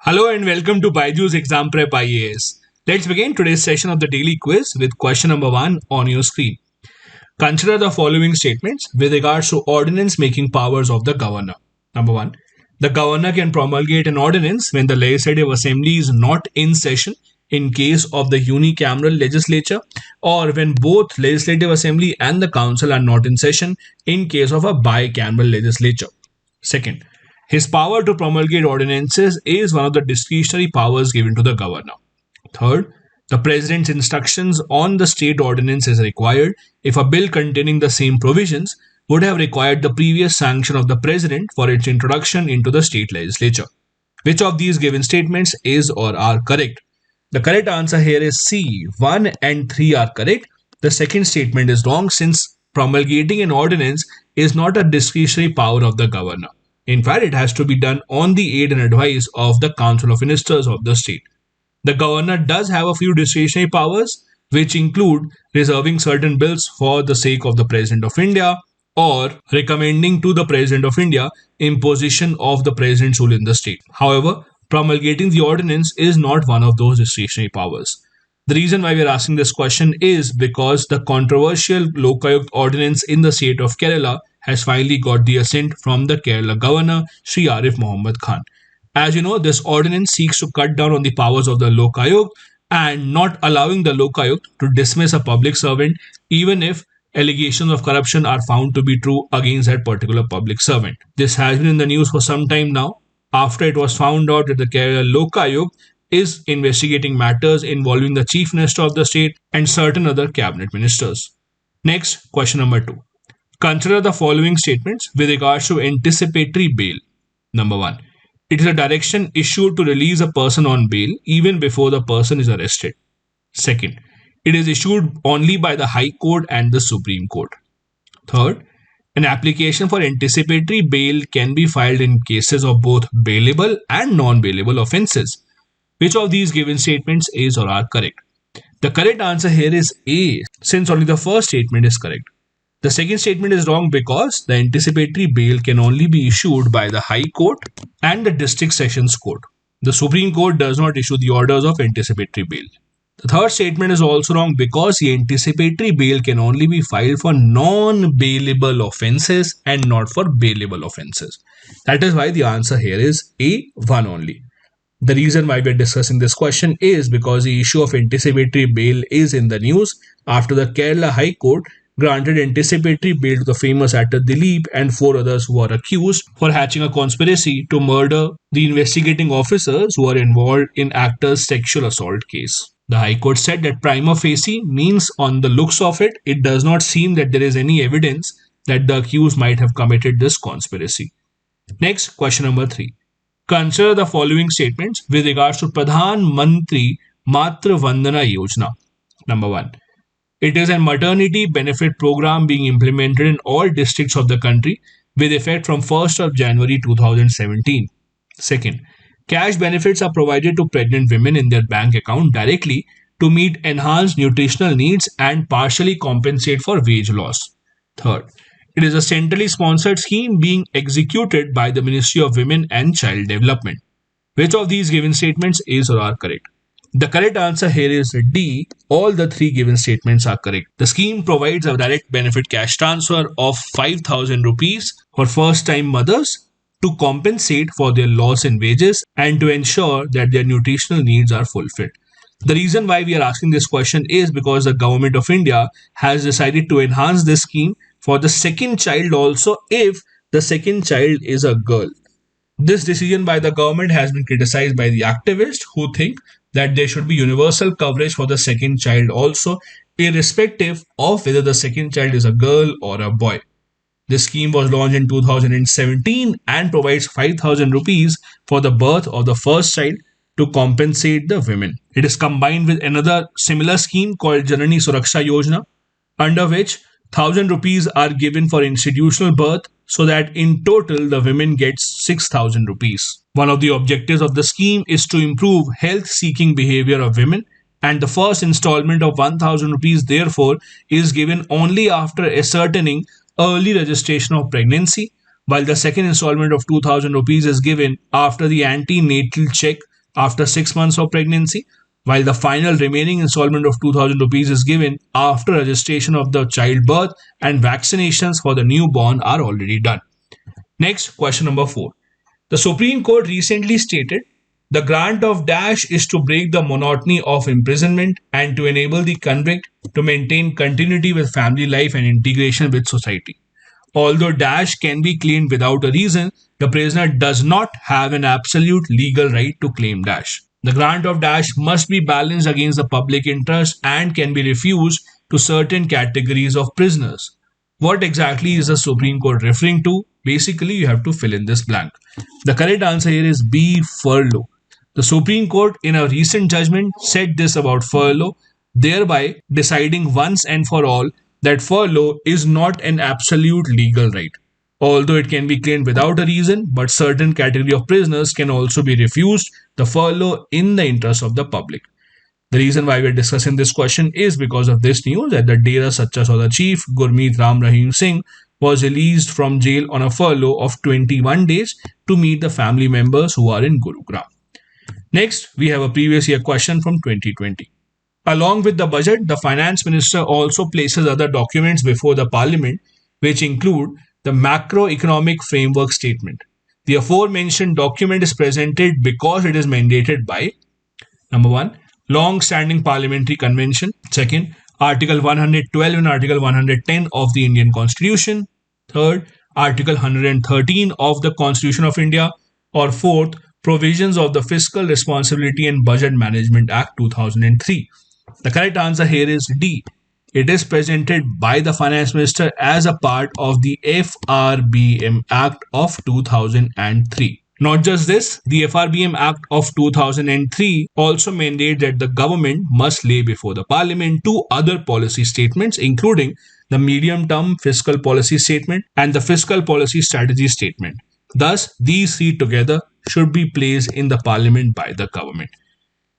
Hello and welcome to BYJU'S Exam Prep IAS. Let's begin today's session of the daily quiz with question number 1 on your screen. Consider the following statements with regards to ordinance making powers of the governor. Number 1. The governor can promulgate an ordinance when the legislative assembly is not in session in case of the unicameral legislature, or when both legislative assembly and the council are not in session in case of a bicameral legislature. Second, his power to promulgate ordinances is one of the discretionary powers given to the governor. Third, the president's instructions on the state ordinance is required if a bill containing the same provisions would have required the previous sanction of the president for its introduction into the state legislature. Which of these given statements is or are correct? The correct answer here is C. 1 and 3 are correct. The second statement is wrong since promulgating an ordinance is not a discretionary power of the governor. In fact, it has to be done on the aid and advice of the Council of Ministers of the state. The governor does have a few discretionary powers, which include reserving certain bills for the sake of the President of India or recommending to the President of India imposition of the President's rule in the state. However, promulgating the ordinance is not one of those discretionary powers. The reason why we are asking this question is because the controversial Lokayukt ordinance in the state of Kerala has finally got the assent from the Kerala governor, Sri Arif Mohammed Khan. As you know, this ordinance seeks to cut down on the powers of the Lokayukt and not allowing the Lokayukt to dismiss a public servant even if allegations of corruption are found to be true against that particular public servant. This has been in the news for some time now after it was found out that the Kerala Lokayukt is investigating matters involving the Chief Minister of the state and certain other cabinet ministers. Next, question number 2. Consider the following statements with regards to anticipatory bail. Number 1. It is a direction issued to release a person on bail even before the person is arrested. Second, it is issued only by the High Court and the Supreme Court. Third, an application for anticipatory bail can be filed in cases of both bailable and non-bailable offences. Which of these given statements is or are correct? The correct answer here is A, since only the first statement is correct. The second statement is wrong because the anticipatory bail can only be issued by the High Court and the District Sessions Court. The Supreme Court does not issue the orders of anticipatory bail. The third statement is also wrong because the anticipatory bail can only be filed for non-bailable offences and not for bailable offences. That is why the answer here is A, 1 only. The reason why we are discussing this question is because the issue of anticipatory bail is in the news after the Kerala High Court granted anticipatory bail to the famous actor Dileep and 4 others who are accused for hatching a conspiracy to murder the investigating officers who are involved in actor's sexual assault case. The High Court said that prima facie means on the looks of it, it does not seem that there is any evidence that the accused might have committed this conspiracy. Next, question number 3. Consider the following statements with regards to Pradhan, Mantri, Matru, Vandana Yojana. Number 1. It is a maternity benefit program being implemented in all districts of the country with effect from 1st of January 2017. Second, cash benefits are provided to pregnant women in their bank account directly to meet enhanced nutritional needs and partially compensate for wage loss. Third, it is a centrally sponsored scheme being executed by the Ministry of Women and Child Development. Which of these given statements is or are correct? The correct answer here is D. All the 3 given statements are correct. The scheme provides a direct benefit cash transfer of 5,000 rupees for first-time mothers to compensate for their loss in wages and to ensure that their nutritional needs are fulfilled. The reason why we are asking this question is because the Government of India has decided to enhance this scheme for the second child also if the second child is a girl. This decision by the government has been criticized by the activists who think that there should be universal coverage for the second child also, irrespective of whether the second child is a girl or a boy. This scheme was launched in 2017 and provides 5,000 rupees for the birth of the first child to compensate the women. It is combined with another similar scheme called Janani Suraksha Yojana, under which 1,000 rupees are given for institutional birth so that in total the women gets 6,000 rupees. One of the objectives of the scheme is to improve health-seeking behavior of women, and the first installment of 1,000 rupees therefore is given only after ascertaining early registration of pregnancy, while the second installment of 2,000 rupees is given after the antenatal check after 6 months of pregnancy, while the final remaining installment of 2000 rupees is given after registration of the childbirth and vaccinations for the newborn are already done. Next, question number 4. The Supreme Court recently stated the grant of dash is to break the monotony of imprisonment and to enable the convict to maintain continuity with family life and integration with society. Although dash can be claimed without a reason, the prisoner does not have an absolute legal right to claim dash. The grant of dash must be balanced against the public interest and can be refused to certain categories of prisoners. What exactly is the Supreme Court referring to? Basically, you have to fill in this blank. The correct answer here is B, furlough. The Supreme Court in a recent judgment said this about furlough, thereby deciding once and for all that furlough is not an absolute legal right. Although it can be claimed without a reason, but certain category of prisoners can also be refused the furlough in the interest of the public. The reason why we're discussing this question is because of this news that the Dera Sacha Sauda chief Gurmeet Ram Rahim Singh was released from jail on a furlough of 21 days to meet the family members who are in Gurugram. Next, we have a previous year question from 2020. Along with the budget, the finance minister also places other documents before the parliament, which include the macroeconomic framework statement. The aforementioned document is presented because it is mandated by number 1, long-standing parliamentary convention. Second, Article 112 and Article 110 of the Indian Constitution. Third, Article 113 of the Constitution of India. Or fourth, provisions of the Fiscal Responsibility and Budget Management Act 2003. The correct answer here is D. It is presented by the finance minister as a part of the FRBM Act of 2003. Not just this, the FRBM Act of 2003 also mandates that the government must lay before the parliament two other policy statements, including the medium-term fiscal policy statement and the fiscal policy strategy statement. Thus, these three together should be placed in the parliament by the government.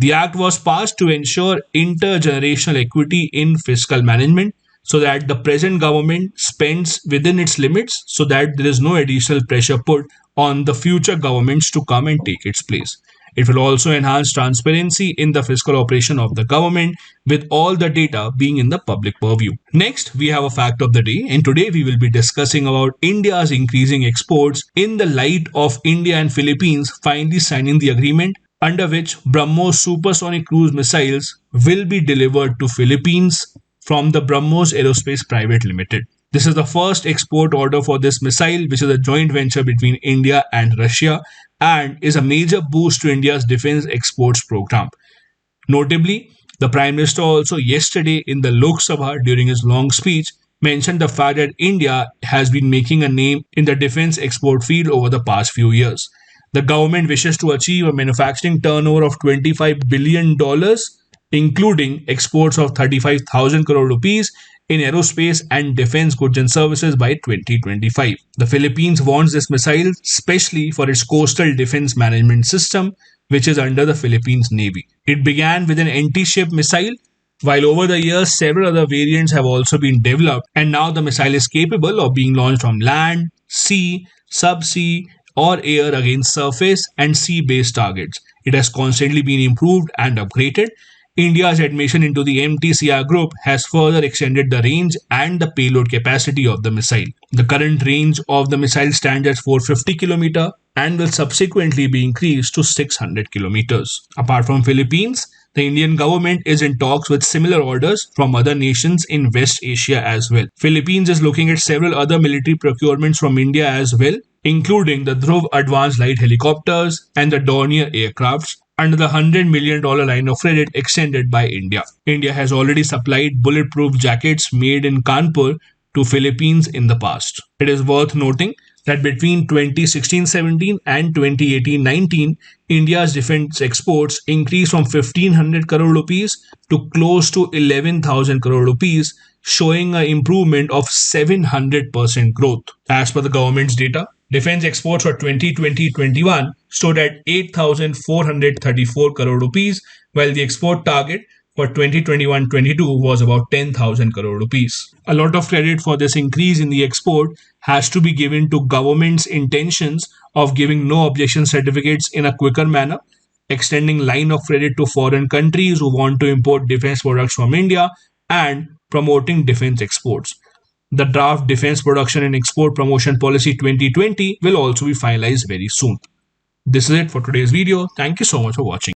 The act was passed to ensure intergenerational equity in fiscal management so that the present government spends within its limits so that there is no additional pressure put on the future governments to come and take its place. It will also enhance transparency in the fiscal operation of the government with all the data being in the public purview. Next, we have a fact of the day, and today we will be discussing about India's increasing exports in the light of India and Philippines finally signing the agreement under which BrahMos supersonic cruise missiles will be delivered to Philippines from the BrahMos Aerospace Private Limited. This is the first export order for this missile, which is a joint venture between India and Russia and is a major boost to India's defense exports program. Notably, the Prime Minister also yesterday in the Lok Sabha during his long speech mentioned the fact that India has been making a name in the defense export field over the past few years. The government wishes to achieve a manufacturing turnover of $25 billion, including exports of 35,000 crore rupees in aerospace and defense goods and services by 2025. The Philippines wants this missile specially for its coastal defense management system, which is under the Philippines Navy. It began with an anti-ship missile, while over the years several other variants have also been developed, and now the missile is capable of being launched from land, sea, subsea, or air against surface and sea-based targets. It has constantly been improved and upgraded. India's admission into the MTCR group has further extended the range and the payload capacity of the missile. The current range of the missile stands at 450 km and will subsequently be increased to 600 km. Apart from Philippines, the Indian government is in talks with similar orders from other nations in West Asia as well. Philippines is looking at several other military procurements from India as well, including the Dhruv Advanced Light Helicopters and the Dornier aircrafts, under the $100 million line of credit extended by India. India has already supplied bulletproof jackets made in Kanpur to Philippines in the past. It is worth noting that between 2016-17 and 2018-19, India's defense exports increased from 1,500 crore rupees to close to 11,000 crore rupees, showing an improvement of 700% growth. As per the government's data, defense exports for 2020-21 stood at 8,434 crore rupees, while the export target for 2021-22 was about 10,000 crore rupees. A lot of credit for this increase in the export has to be given to government's intentions of giving no objection certificates in a quicker manner, extending line of credit to foreign countries who want to import defense products from India, and promoting defense exports. The draft Defense Production and Export Promotion Policy 2020 will also be finalized very soon. This is it for today's video. Thank you so much for watching.